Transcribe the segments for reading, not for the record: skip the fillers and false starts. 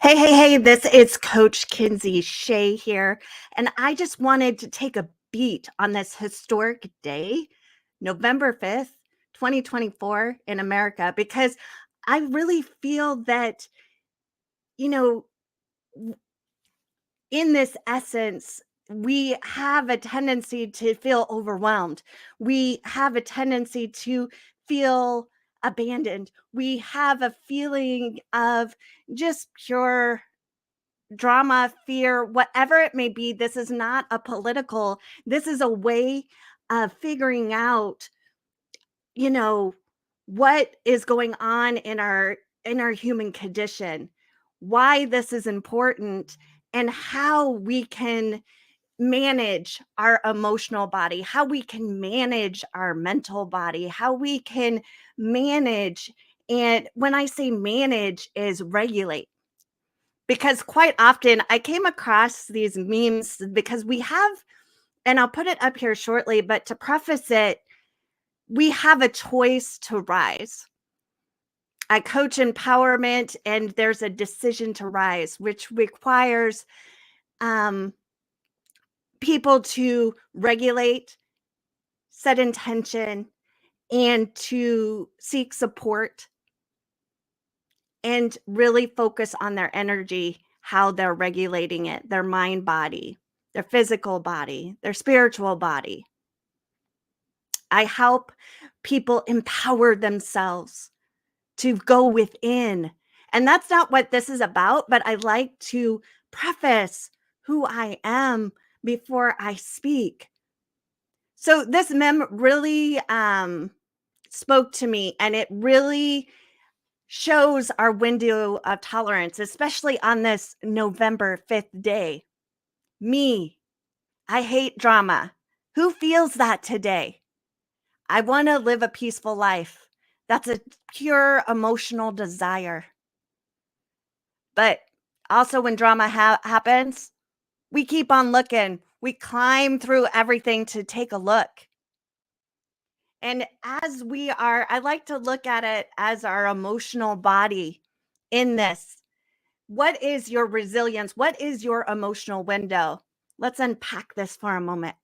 Hey, this is Coach Kinsey, Shae here. And I just wanted to take a beat on this historic day, November 5th, 2024 in America, because I really feel that, you know, w- in this essence, we have a tendency to feel overwhelmed. We have a tendency to feel abandoned. We have a feeling of just pure drama, fear, whatever it may be. This is not a political, this is a way of figuring out, you know, what is going on in our human condition, why this is important, and how we can manage our emotional body, how we can manage our mental body, how we can manage, and when I say manage is regulate, because quite often I came across these memes because we have, and I'll put it up here shortly, but to preface it, we have a choice to rise. I coach empowerment, and there's a decision to rise, which requires um, people to regulate, set intention, and to seek support and really focus on their energy, how they're regulating it, their mind body, their physical body, their spiritual body. I help people empower themselves to go within. And that's not what this is about, but I like to preface who I am before I speak. So this mem really spoke to me, and it really shows our window of tolerance, especially on this November 5th day. Me, I hate drama. Who feels that today? I want to live a peaceful life. That's a pure emotional desire. But also, when drama happens, we keep on looking. We climb through everything to take a look. And as we are, I like to look at it as our emotional body in this. What is your resilience? What is your emotional window? Let's unpack this for a moment.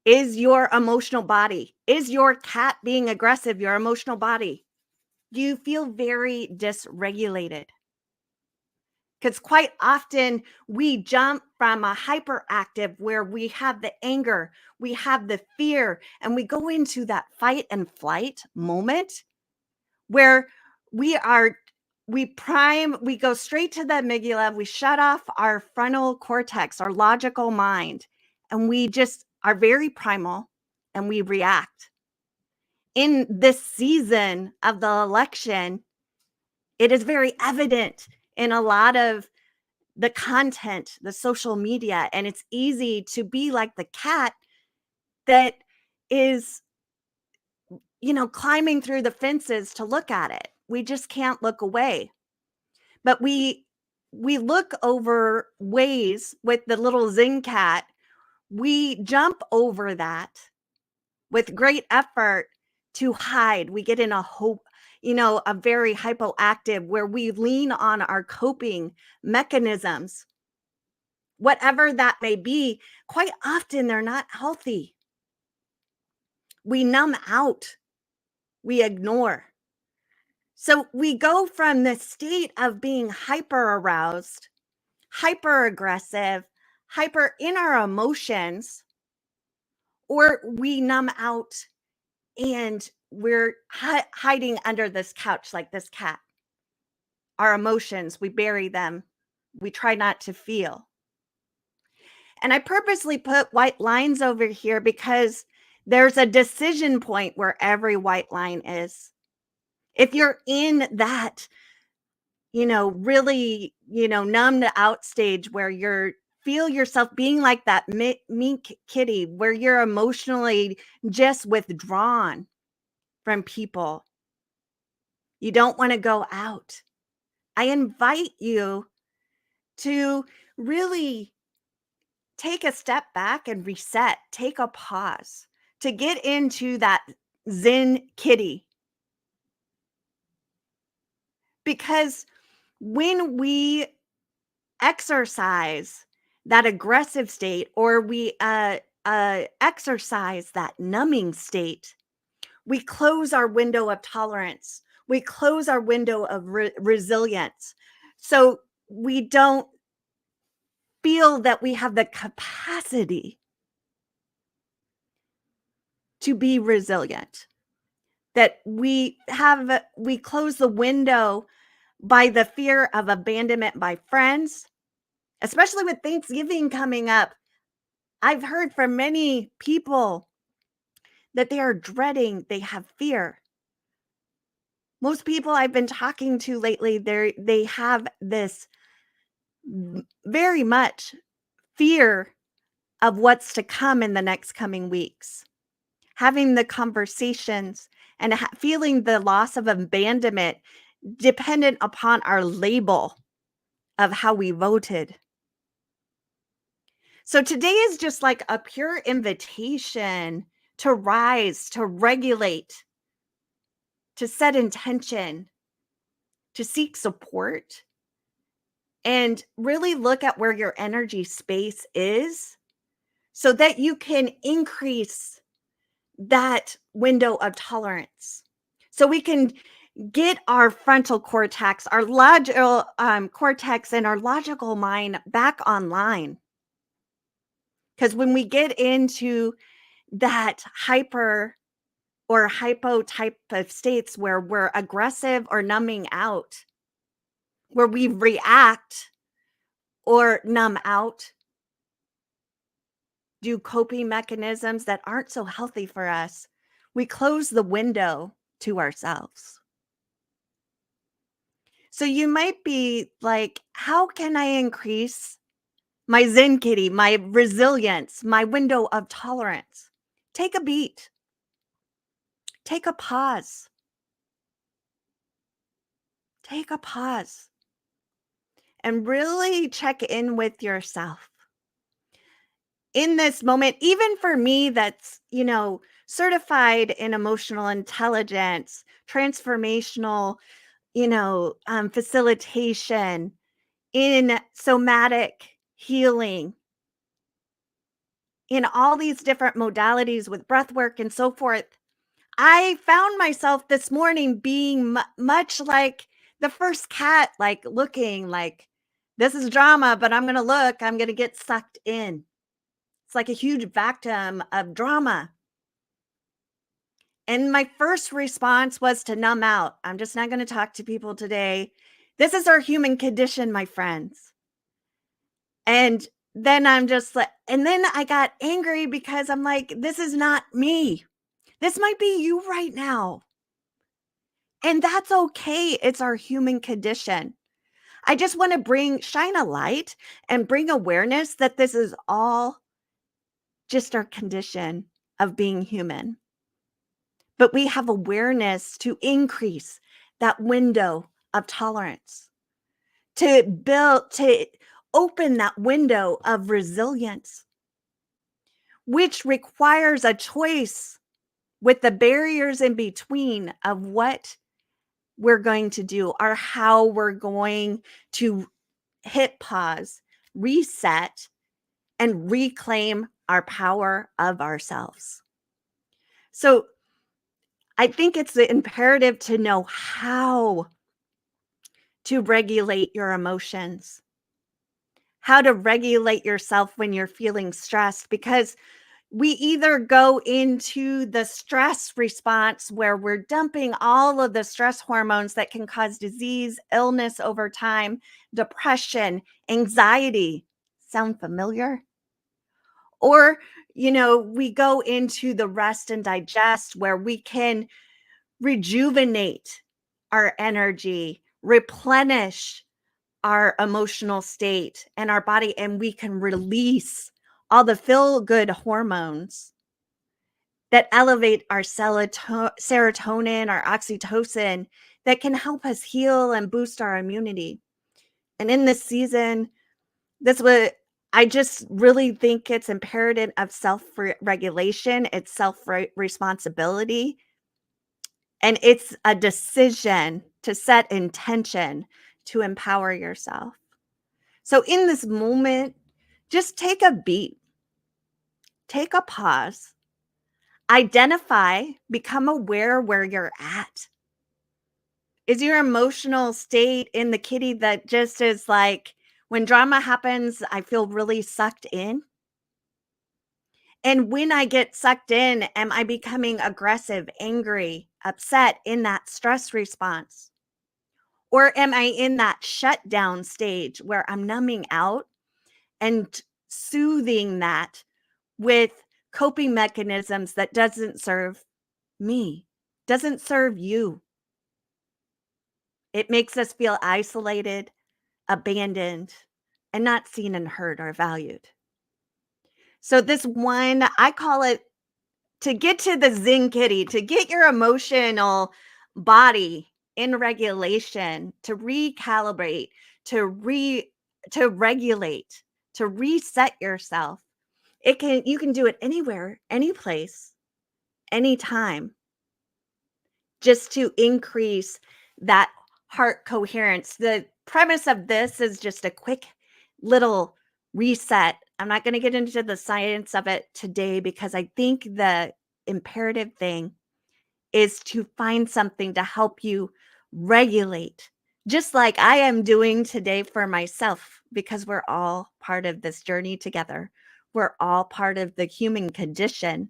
Is your emotional body, is your cat being aggressive, your emotional body? Do you feel very dysregulated? Because quite often we jump from a hyperactive where we have the anger, we have the fear, and we go into that fight and flight moment where we are we go straight to the amygdala, we shut off our frontal cortex, our logical mind, and we just are very primal and we react. In this season of the election, it is very evident in a lot of the content, the social media, and it's easy to be like the cat that is, climbing through the fences to look at it. We just can't look away. But we look over ways with the little Zen cat. We jump over that with great effort to hide. We get in a hope, a very hypoactive where we lean on our coping mechanisms, whatever that may be. Quite often they're not healthy. We numb out, we ignore. So we go from the state of being hyper aroused, hyper aggressive, hyper in our emotions, or we numb out and we're hiding under this couch like this cat. Our emotions, we bury them. We try not to feel. And I purposely put white lines over here because there's a decision point where every white line is. If you're in that, really, numbed out stage where you're feel yourself being like that meek kitty, where you're emotionally just withdrawn from people. You don't want to go out. I invite you to really take a step back and reset, take a pause to get into that Zen kitty, because When we exercise that aggressive state, or we exercise that numbing state, we close our window of tolerance. We close our window of resilience. So we don't feel that we have the capacity to be resilient, that we close the window by the fear of abandonment by friends, especially with Thanksgiving coming up. I've heard from many people that they are dreading, they have fear. Most people I've been talking to lately, they have this very much fear of what's to come in the next coming weeks. Having the conversations and feeling the loss of abandonment dependent upon our label of how we voted. So today is just like a pure invitation to rise, to regulate, to set intention, to seek support, and really look at where your energy space is so that you can increase that window of tolerance. So we can get our frontal cortex, our logical cortex, and our logical mind back online. Because when we get into that hyper or hypo type of states where we're aggressive or numbing out, where we react or numb out, do coping mechanisms that aren't so healthy for us, we close the window to ourselves. So you might be like, how can I increase my Zen kitty, my resilience, my window of tolerance? Take a beat, take a pause, take a pause, and really check in with yourself in this moment. Even for me, that's, certified in emotional intelligence, transformational, facilitation, in somatic healing, in all these different modalities with breath work and so forth. I found myself this morning being much like the first cat, like looking like this is drama, but I'm going to look, I'm going to get sucked in. It's like a huge vacuum of drama. And my first response was to numb out. I'm just not going to talk to people today. This is our human condition, my friends. And then I'm just like, and then I got angry because I'm like, this is not me. This might be you right now. And that's okay. It's our human condition. I just want to shine a light and bring awareness that this is all just our condition of being human. But we have awareness to increase that window of tolerance, to open that window of resilience, which requires a choice with the barriers in between of what we're going to do or how we're going to hit pause, reset, and reclaim our power of ourselves. So I think it's imperative to know how to regulate your emotions, how to regulate yourself when you're feeling stressed, because we either go into the stress response where we're dumping all of the stress hormones that can cause disease, illness over time, depression, anxiety. Sound familiar? Or, we go into the rest and digest where we can rejuvenate our energy, replenish our emotional state and our body, and we can release all the feel good hormones that elevate our serotonin, our oxytocin, that can help us heal and boost our immunity. And in this season, that's what I just really think it's imperative of self-regulation. It's self-responsibility. And it's a decision to set intention to empower yourself. So in this moment, just take a beat, take a pause, identify, become aware where you're at. Is your emotional state in the kitty that just is like, when drama happens, I feel really sucked in? And when I get sucked in, am I becoming aggressive, angry, upset in that stress response? Or am I in that shutdown stage where I'm numbing out and soothing that with coping mechanisms that doesn't serve me, doesn't serve you? It makes us feel isolated, abandoned, and not seen and heard or valued. So this one, I call it to get to the Zen kitty, to get your emotional body in regulation, to recalibrate, to re to regulate, to reset yourself. You can do it anywhere, any place, anytime, just to increase that heart coherence. The premise of this is just a quick little reset. I'm not going to get into the science of it today because I think the imperative thing is to find something to help you regulate, just like I am doing today for myself, because we're all part of this journey together. We're all part of the human condition.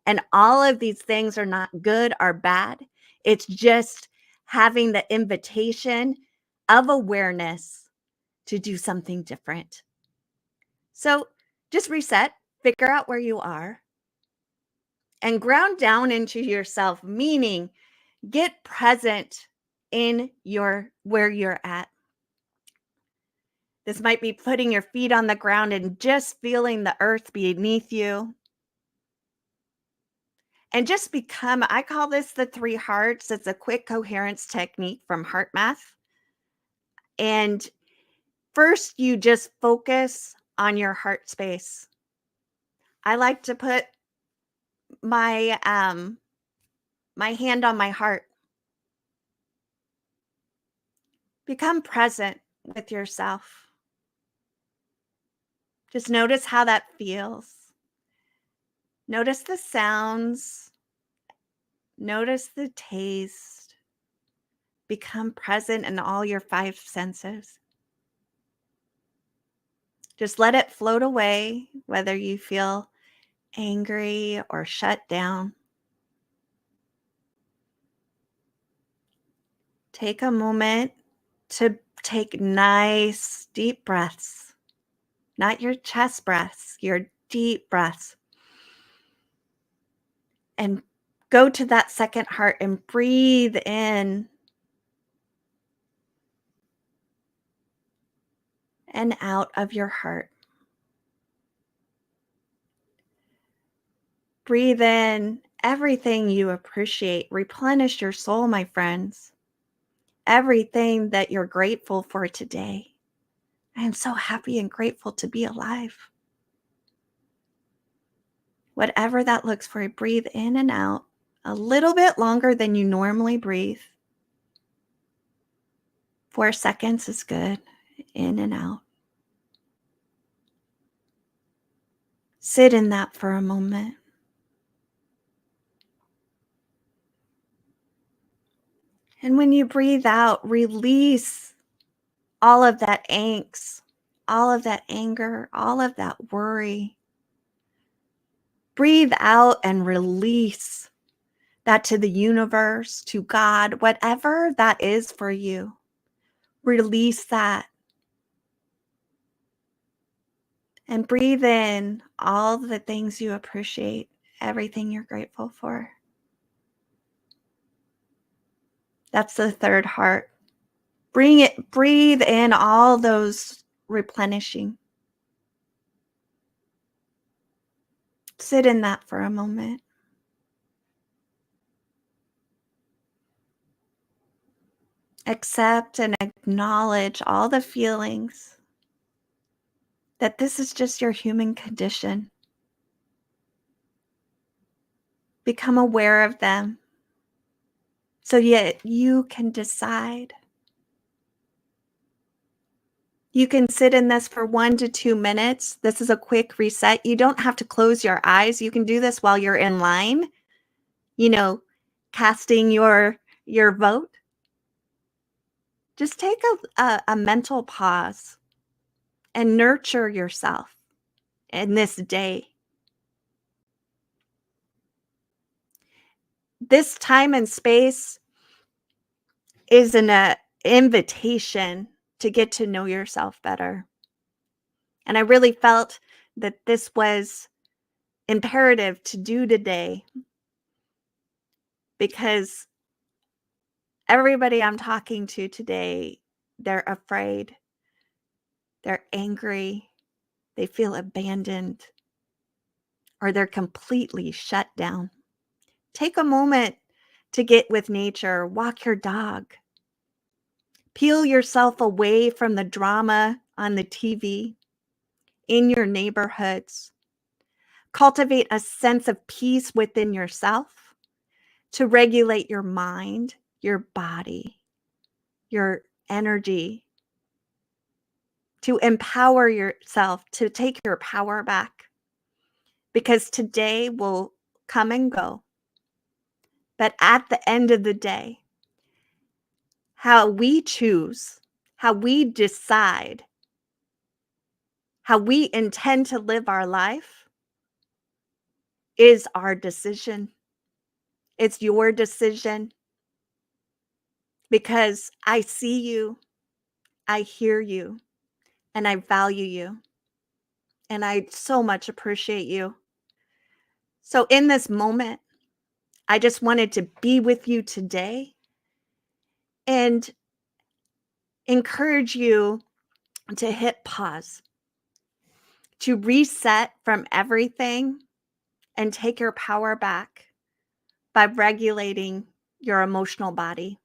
And all of these things are not good or bad. It's just having the invitation of awareness to do something different. So just reset, figure out where you are, and ground down into yourself, meaning get present in your where you're at. This might be putting your feet on the ground and just feeling the earth beneath you. And just become, I call this the 3 hearts. It's a quick coherence technique from Heart Math. And first, you just focus on your heart space. I like to put my hand on my heart. Become present with yourself. Just notice how that feels. Notice the sounds. Notice the taste. Become present in all your 5 senses. Just let it float away, whether you feel angry or shut down. Take a moment to take nice, deep breaths, not your chest breaths, your deep breaths. And go to that second heart and breathe in and out of your heart. Breathe in everything you appreciate. Replenish your soul, my friends. Everything that you're grateful for today. I am so happy and grateful to be alive. Whatever that looks for, breathe in and out a little bit longer than you normally breathe. 4 seconds is good. In and out. Sit in that for a moment. And when you breathe out, release all of that angst, all of that anger, all of that worry. Breathe out and release that to the universe, to God, whatever that is for you. Release that. And breathe in all the things you appreciate, everything you're grateful for. That's the third heart. Breathe in all those replenishing. Sit in that for a moment. Accept and acknowledge all the feelings, that this is just your human condition. Become aware of them so yet you can decide You can sit in this for 1 to 2 minutes. This is a quick reset. You don't have to close your eyes. You can do this while you're in line, you know, casting your vote. Just take a mental pause and nurture yourself in this day. This time and space is an invitation to get to know yourself better. And I really felt that this was imperative to do today because everybody I'm talking to today, they're afraid, they're angry, they feel abandoned, or they're completely shut down. Take a moment to get with nature, walk your dog, peel yourself away from the drama on the TV, in your neighborhoods. Cultivate a sense of peace within yourself to regulate your mind, your body, your energy, to empower yourself to take your power back. Because today will come and go. But at the end of the day, how we choose, how we decide, how we intend to live our life is our decision. It's your decision because I see you, I hear you, and I value you. And I so much appreciate you. So in this moment, I just wanted to be with you today and encourage you to hit pause, to reset from everything and take your power back by regulating your emotional body.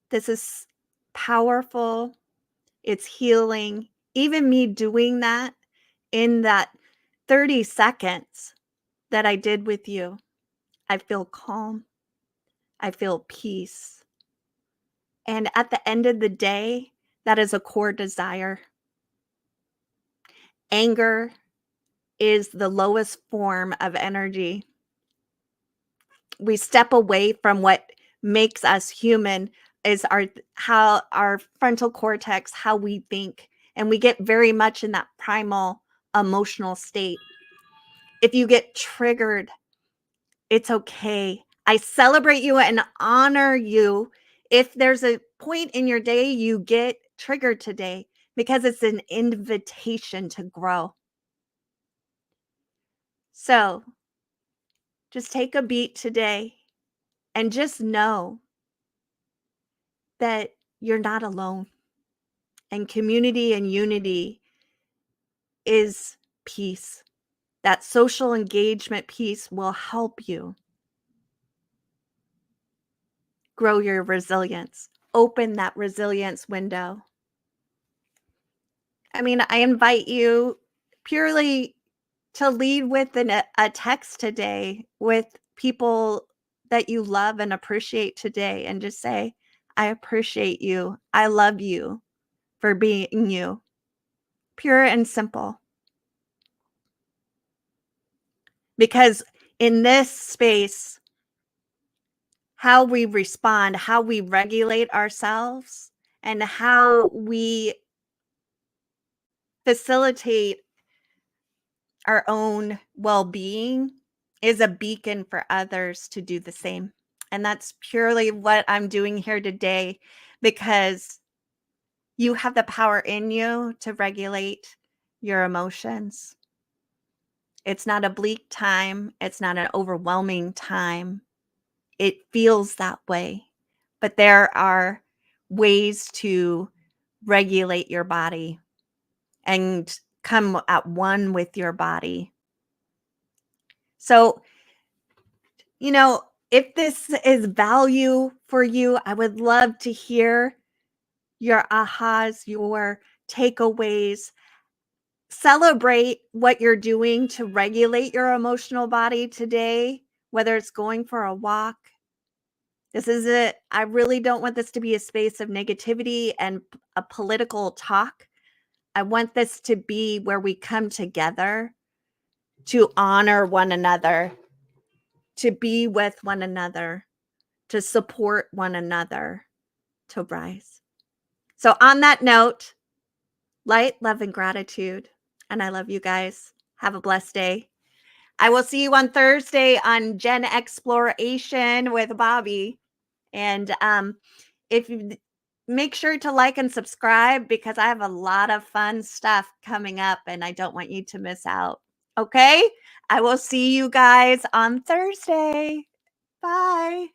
This is powerful. It's healing. Even me doing that in that 30 seconds that I did with you, I feel calm. I feel peace. And at the end of the day, that is a core desire. Anger is the lowest form of energy. We step away from what makes us human is our frontal cortex, how we think, and we get very much in that primal emotional state. If you get triggered, it's okay. I celebrate you and honor you if there's a point in your day you get triggered today because it's an invitation to grow. So just take a beat today and just know that you're not alone. And community and unity is peace. That social engagement piece will help you grow your resilience, open that resilience window. I mean, I invite you purely to lead with a text today with people that you love and appreciate today and just say, I appreciate you. I love you for being you. Pure and simple. Because in this space, how we respond, how we regulate ourselves, and how we facilitate our own well-being is a beacon for others to do the same. And that's purely what I'm doing here today because you have the power in you to regulate your emotions. It's not a bleak time. It's not an overwhelming time. It feels that way. But there are ways to regulate your body and come at one with your body. So, if this is value for you, I would love to hear your ahas, your takeaways. Celebrate what you're doing to regulate your emotional body today, whether it's going for a walk, This is it. I really don't want this to be a space of negativity and a political talk. I want this to be where we come together to honor one another, to be with one another, to support one another, to rise. So, on that note, light, love, and gratitude. And I love you guys. Have a blessed day. I will see you on Thursday on Gen Exploration with Bobby. And if you make sure to like and subscribe because I have a lot of fun stuff coming up and I don't want you to miss out. Okay? I will see you guys on Thursday. Bye.